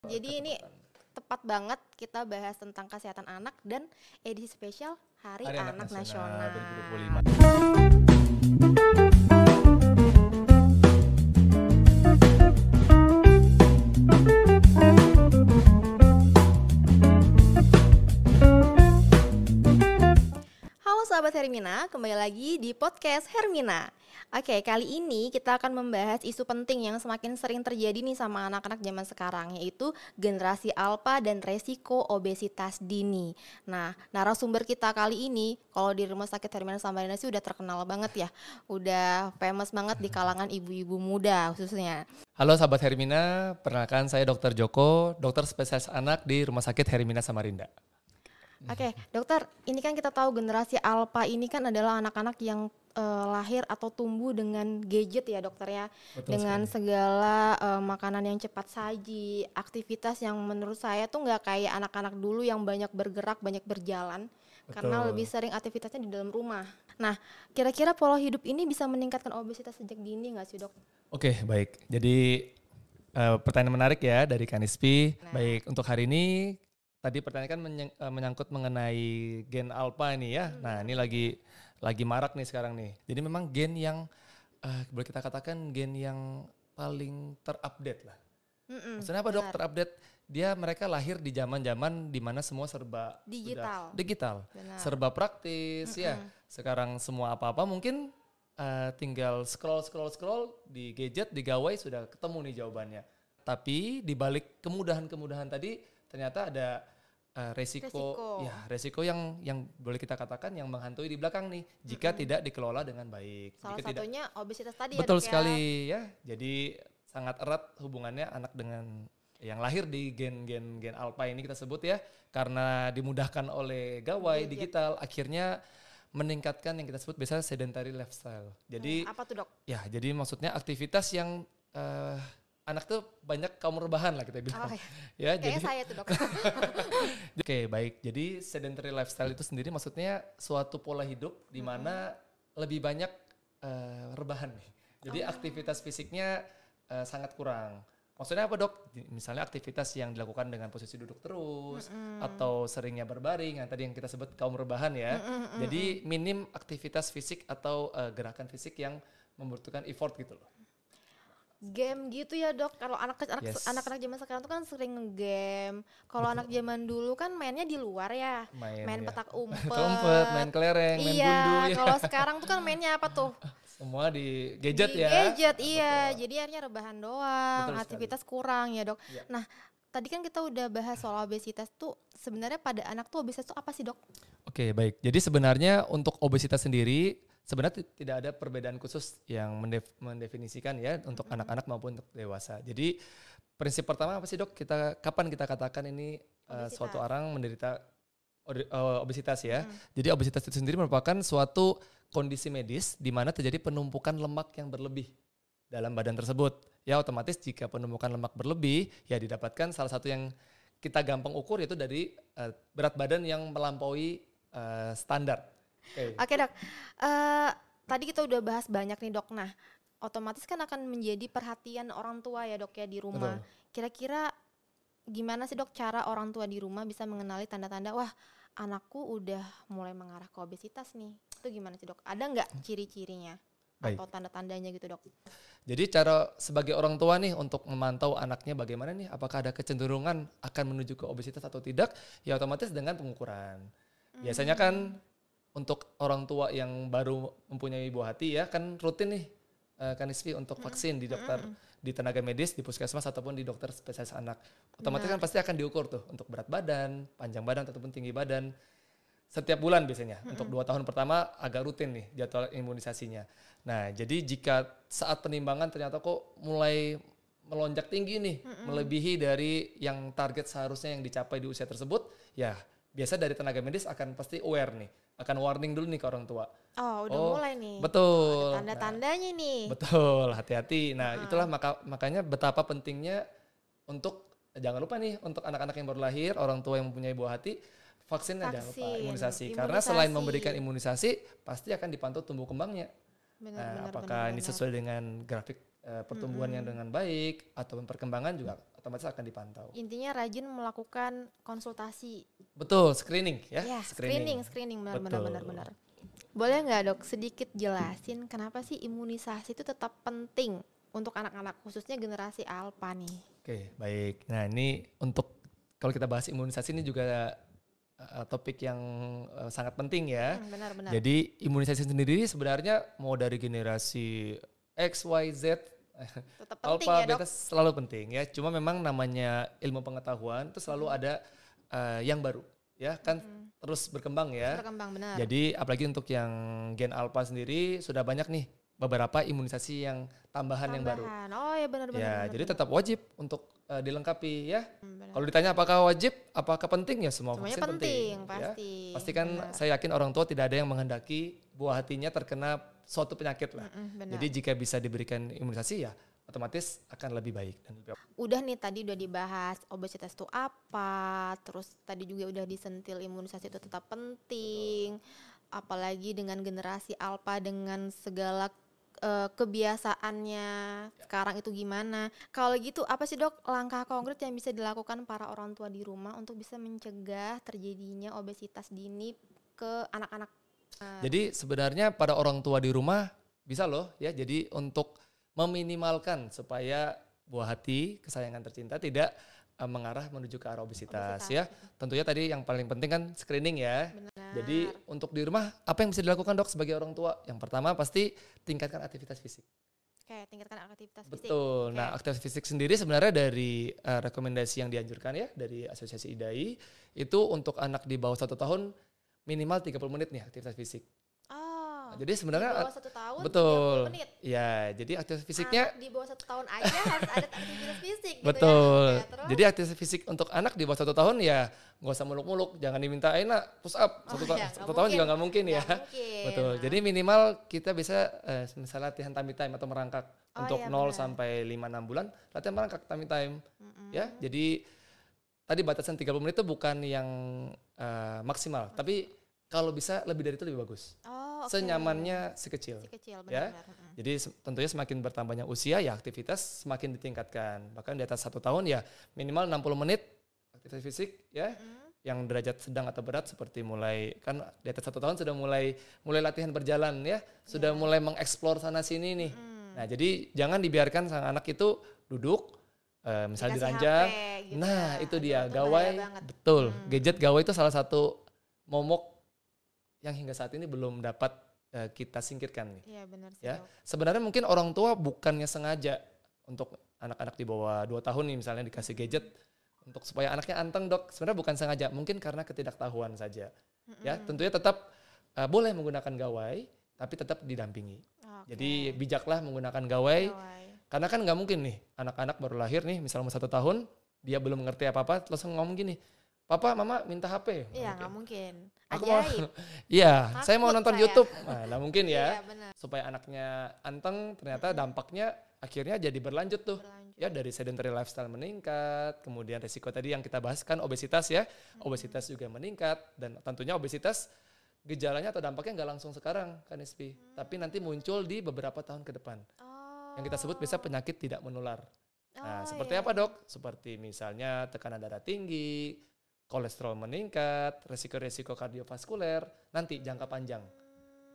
Jadi ini tepat banget kita bahas tentang kesehatan anak dan edisi spesial Hari Anak Nasional 2025. Halo sahabat Hermina, kembali lagi di podcast Hermina. Oke, kali ini kita akan membahas isu penting yang semakin sering terjadi nih sama anak-anak zaman sekarang, yaitu generasi alfa dan resiko obesitas dini. Nah, narasumber kita kali ini, kalau di Rumah Sakit Hermina Samarinda sih udah terkenal banget ya, udah famous banget di kalangan ibu-ibu muda khususnya. Halo sahabat Hermina, perkenalkan saya Dr. Joko, dokter spesialis anak di Rumah Sakit Hermina Samarinda. Oke, dokter, ini kan kita tahu generasi alfa ini kan adalah anak-anak yang lahir atau tumbuh dengan gadget ya dokter ya. Betul dengan sekali. segala makanan yang cepat saji, aktivitas yang menurut saya tuh nggak kayak anak-anak dulu yang banyak bergerak, banyak berjalan. Karena lebih sering aktivitasnya di dalam rumah. Nah, kira-kira pola hidup ini bisa meningkatkan obesitas sejak dini nggak sih dok? Oke, baik. Jadi pertanyaan menarik ya dari Kanispi. Nah. Baik, untuk hari ini tadi pertanyaan kan menyangkut mengenai gen alpha ini ya. Nah, ini lagi marak nih sekarang nih. Jadi memang gen yang boleh kita katakan gen yang paling terupdate lah. Maksudnya apa dok terupdate? Mereka lahir di zaman-zaman di mana semua serba digital. Benar. Serba praktis ya. Sekarang semua apa-apa mungkin tinggal scroll di gadget, di gawai sudah ketemu nih jawabannya. Tapi di balik kemudahan-kemudahan tadi ternyata ada resiko yang boleh kita katakan yang menghantui di belakang nih jika tidak dikelola dengan baik. Salah jika satunya obesitas tadi betul ya dok sekali ya. Jadi sangat erat hubungannya anak dengan yang lahir di gen alpha ini kita sebut ya, karena dimudahkan oleh gawai digital akhirnya meningkatkan yang kita sebut biasanya sedentary lifestyle. Jadi apa tuh dok? Ya, jadi maksudnya aktivitas yang anak tuh banyak kaum rebahan lah kita bilang. Ya, kayaknya saya tuh dok. Oke, baik. Jadi sedentary lifestyle itu sendiri maksudnya suatu pola hidup di mana lebih banyak rebahan nih. Jadi aktivitas fisiknya sangat kurang. Maksudnya apa dok? Misalnya aktivitas yang dilakukan dengan posisi duduk terus atau seringnya berbaring, yang tadi yang kita sebut kaum rebahan ya. Jadi minim aktivitas fisik atau gerakan fisik yang membutuhkan effort gitu loh. Game gitu ya dok. Kalau anak-anak zaman sekarang tuh kan sering nge-game. Kalau anak zaman dulu kan mainnya di luar ya. Main petak umpet, main kelereng, main gundu. Iya, kalau sekarang tuh kan mainnya apa tuh? Semua di gadget di ya. Gadget iya. Betul. Jadi akhirnya rebahan doang, aktivitas kurang ya dok. Ya. Nah, tadi kan kita udah bahas soal obesitas tuh. Sebenarnya pada anak tuh obesitas tuh apa sih dok? Oke, baik. Jadi sebenarnya untuk obesitas sendiri sebenarnya tidak ada perbedaan khusus yang mendefinisikan ya untuk anak-anak maupun untuk dewasa. Jadi prinsip pertama apa sih dok? Kapan kita katakan ini suatu orang menderita obesitas ya? Jadi obesitas itu sendiri merupakan suatu kondisi medis di mana terjadi penumpukan lemak yang berlebih dalam badan tersebut. Ya otomatis jika penumpukan lemak berlebih ya didapatkan salah satu yang kita gampang ukur yaitu dari berat badan yang melampaui standar. Oke dok, tadi kita udah bahas banyak nih dok. Nah, otomatis kan akan menjadi perhatian orang tua ya dok ya di rumah. Betul. Kira-kira gimana sih dok cara orang tua di rumah bisa mengenali tanda-tanda wah anakku udah mulai mengarah ke obesitas nih? Itu gimana sih dok? Ada nggak ciri-cirinya atau tanda-tandanya gitu dok? Jadi cara sebagai orang tua nih untuk memantau anaknya bagaimana nih? Apakah ada kecenderungan akan menuju ke obesitas atau tidak? Ya otomatis dengan pengukuran. Biasanya kan untuk orang tua yang baru mempunyai buah hati ya kan rutin nih Kanispi untuk vaksin di dokter, di tenaga medis, di puskesmas ataupun di dokter spesialis anak. Otomatis kan pasti akan diukur tuh untuk berat badan, panjang badan ataupun tinggi badan. Setiap bulan biasanya. Untuk 2 tahun pertama agak rutin nih jadwal imunisasinya. Nah jadi jika saat penimbangan ternyata kok mulai melonjak tinggi nih, melebihi dari yang target seharusnya yang dicapai di usia tersebut, ya biasa dari tenaga medis akan pasti aware nih. Akan warning dulu nih ke orang tua. Udah mulai nih. Betul. Ada tanda-tandanya nih. Betul, hati-hati. Nah itulah makanya betapa pentingnya untuk, jangan lupa nih untuk anak-anak yang baru lahir, orang tua yang mempunyai buah hati, vaksin jangan lupa, imunisasi. Karena selain memberikan imunisasi, pasti akan dipantau tumbuh kembangnya. Apakah ini sesuai dengan grafik pertumbuhan yang dengan baik atau perkembangan juga otomatis akan dipantau. Intinya rajin melakukan konsultasi. Betul, screening ya. Ya, screening benar. Boleh nggak dok sedikit jelasin kenapa sih imunisasi itu tetap penting untuk anak-anak khususnya generasi alpha nih? Oke, baik. Nah ini untuk kalau kita bahas imunisasi ini juga topik yang sangat penting ya. Benar. Jadi imunisasi sendiri sebenarnya mau dari generasi X, Y, Z, Tetap penting alpha, ya dok. beta selalu penting ya. Cuma memang namanya ilmu pengetahuan itu selalu ada yang baru ya kan terus berkembang ya. Berkembang benar. Jadi apalagi untuk yang gen alpha sendiri sudah banyak nih beberapa imunisasi yang tambahan yang baru. Oh ya benar. Ya, jadi tetap wajib untuk dilengkapi ya. Benar. Kalau ditanya apakah wajib, apakah penting ya semua Semuanya vaksin penting. pasti. Ya. Pasti kan Benar. saya yakin orang tua tidak ada yang menghendaki buah hatinya terkena suatu penyakit lah. Benar. Jadi jika bisa diberikan imunisasi ya otomatis akan lebih baik dan lebih Udah nih tadi udah dibahas obesitas itu apa, terus tadi juga udah disentil imunisasi itu tetap penting. Apalagi dengan generasi alpha dengan segala kebiasaannya sekarang itu gimana. Kalau gitu apa sih dok langkah konkret yang bisa dilakukan para orang tua di rumah untuk bisa mencegah terjadinya obesitas dini ke anak-anak? Jadi sebenarnya pada orang tua di rumah bisa loh ya. Jadi untuk meminimalkan supaya buah hati kesayangan tercinta tidak mengarah menuju ke arah obesitas ya. Tentunya tadi yang paling penting kan screening ya. Benar. Jadi untuk di rumah apa yang bisa dilakukan dok sebagai orang tua? Yang pertama pasti tingkatkan aktivitas fisik. Oke, tingkatkan aktivitas fisik. Betul. Nah aktivitas fisik sendiri sebenarnya dari rekomendasi yang dianjurkan ya dari Asosiasi IDAI itu untuk anak di bawah 1 tahun minimal 30 menit nih aktivitas fisik. Oh, Jadi sebenarnya di bawah 1 tahun betul. 30 menit. Ya, jadi aktivitas fisiknya Anak di bawah 1 tahun aja harus ada aktivitas fisik gitu betul. ya. Oke, terus? Jadi aktivitas fisik untuk anak di bawah 1 tahun ya nggak usah muluk-muluk, jangan diminta nak push up satu tahun juga nggak mungkin ya. Mungkin. Betul. Jadi minimal kita bisa misalnya latihan tummy time atau merangkak untuk iya, 0 benar. sampai 5-6 bulan latihan merangkak tummy time. Ya, jadi tadi batasan 30 menit itu bukan yang maksimal, tapi kalau bisa lebih dari itu lebih bagus. Oh, oke. Senyamannya sekecil. Sekecil Ya. benar. Jadi tentunya semakin bertambahnya usia ya aktivitas semakin ditingkatkan. Bahkan di atas 1 tahun ya minimal 60 menit aktivitas fisik ya. Yang derajat sedang atau berat seperti mulai kan di atas 1 tahun sudah mulai latihan berjalan ya. Sudah mulai mengeksplor sana sini nih. Nah, jadi jangan dibiarkan sang anak itu duduk misalnya Dikasih diranjang. HP gitu Nah, ya. itu dia Itu gawai. bahaya banget. Betul. Gadget gawai itu salah satu momok yang hingga saat ini belum dapat kita singkirkan nih. Iya benar sih Ya, dok. sebenarnya mungkin orang tua bukannya sengaja untuk anak-anak di bawah 2 tahun nih misalnya dikasih gadget untuk supaya anaknya anteng dok. Sebenarnya bukan sengaja, mungkin karena ketidaktahuan saja. Ya, tentunya tetap boleh menggunakan gawai, tapi tetap didampingi. Oke. Jadi bijaklah menggunakan gawai, Gawai. karena kan nggak mungkin nih anak-anak baru lahir nih misalnya umur 1 tahun, dia belum mengerti apa-apa, langsung ngomong gini, Papa, Mama minta HP. Iya nggak mungkin. Aku mau, Ajaib. iya, saya mau Takut nonton saya. YouTube. Nah, nggak mungkin ya. Iya benar. Supaya anaknya anteng, ternyata dampaknya akhirnya jadi berlanjut tuh. Berlanjut. Ya dari sedentary lifestyle meningkat, kemudian resiko tadi yang kita bahas kan obesitas ya. Obesitas juga meningkat dan tentunya obesitas gejalanya atau dampaknya nggak langsung sekarang kan SP. Tapi nanti muncul di beberapa tahun ke depan. Oh. Yang kita sebut bisa penyakit tidak menular. Nah, seperti iya. apa dok? Seperti misalnya tekanan darah tinggi, kolesterol meningkat, resiko-resiko kardiovaskuler, nanti jangka panjang.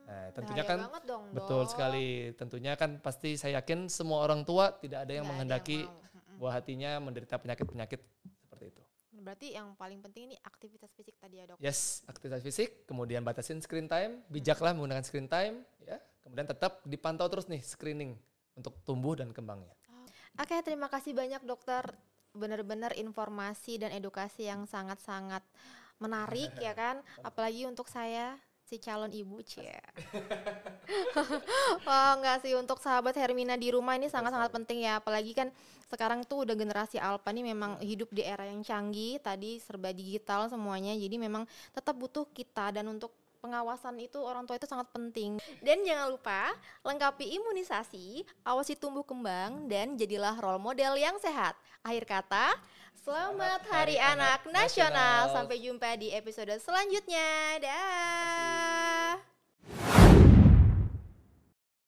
Nah, tentunya Bahaya kan banget dong, betul Dok. sekali. Tentunya kan pasti saya yakin semua orang tua tidak ada yang Nggak ada menghendaki yang mau. buah hatinya menderita penyakit-penyakit seperti itu. Berarti yang paling penting ini aktivitas fisik tadi ya dok. Yes, aktivitas fisik, kemudian batasin screen time, bijaklah menggunakan screen time, ya. Kemudian tetap dipantau terus nih screening untuk tumbuh dan kembangnya. Oke, terima kasih banyak dokter. Benar-benar informasi dan edukasi yang sangat-sangat menarik ya kan. Apalagi untuk saya si calon ibu cie. Wah enggak sih untuk sahabat Hermina di rumah ini sangat-sangat penting ya. Apalagi kan sekarang tuh udah generasi alpha nih memang hidup di era yang canggih. Tadi serba digital semuanya. Jadi memang tetap butuh kita dan untuk pengawasan itu orang tua itu sangat penting. Dan jangan lupa lengkapi imunisasi, awasi tumbuh kembang, dan jadilah role model yang sehat. Akhir kata, selamat Hari Anak Nasional. Sampai jumpa di episode selanjutnya. Dah.